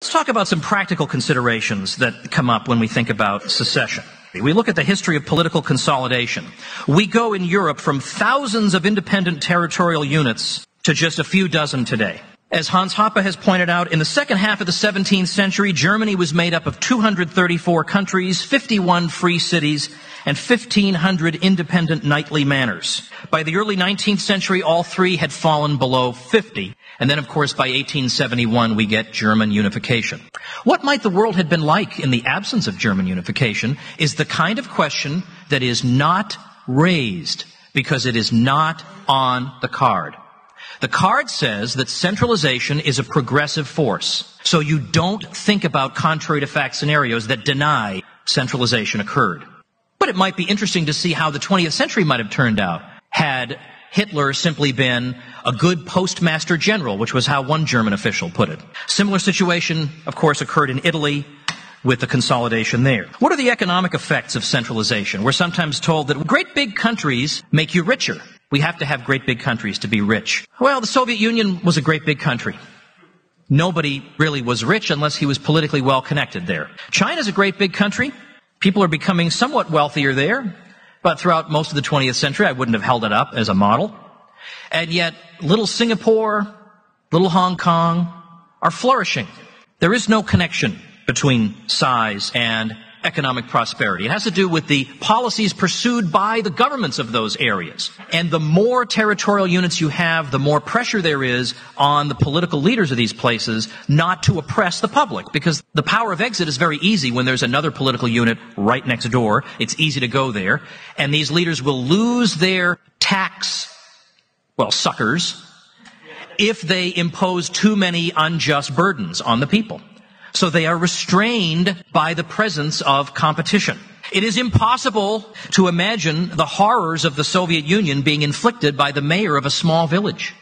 Let's talk about some practical considerations that come up when we think about secession. We look at the history of political consolidation. We go in Europe from thousands of independent territorial units to just a few dozen today. As Hans Hoppe has pointed out, in the second half of the 17th century, Germany was made up of 234 countries, 51 free cities, and 1,500 independent knightly manors. By the early 19th century, all three had fallen below 50. And then, of course, by 1871, we get German unification. What might the world have been like in the absence of German unification is the kind of question that is not raised because it is not on the card. The card says that centralization is a progressive force. So you don't think about contrary to fact scenarios that deny centralization occurred. But it might be interesting to see how the 20th century might have turned out had Hitler simply been a good postmaster general, which was how one German official put it. Similar situation, of course, occurred in Italy with the consolidation there. What are the economic effects of centralization? We're sometimes told that great big countries make you richer. We have to have great big countries to be rich. Well, the Soviet Union was a great big country. Nobody really was rich unless he was politically well connected there. China's a great big country. People are becoming somewhat wealthier there. But throughout most of the 20th century, I wouldn't have held it up as a model. And yet, little Singapore, little Hong Kong are flourishing. There is no connection between size and economic prosperity. It has to do with the policies pursued by the governments of those areas. And the more territorial units you have, the more pressure there is on the political leaders of these places not to oppress the public, because the power of exit is very easy when there's another political unit right next door. It's easy to go there. And these leaders will lose their tax, suckers, if they impose too many unjust burdens on the people. So they are restrained by the presence of competition. It is impossible to imagine the horrors of the Soviet Union being inflicted by the mayor of a small village.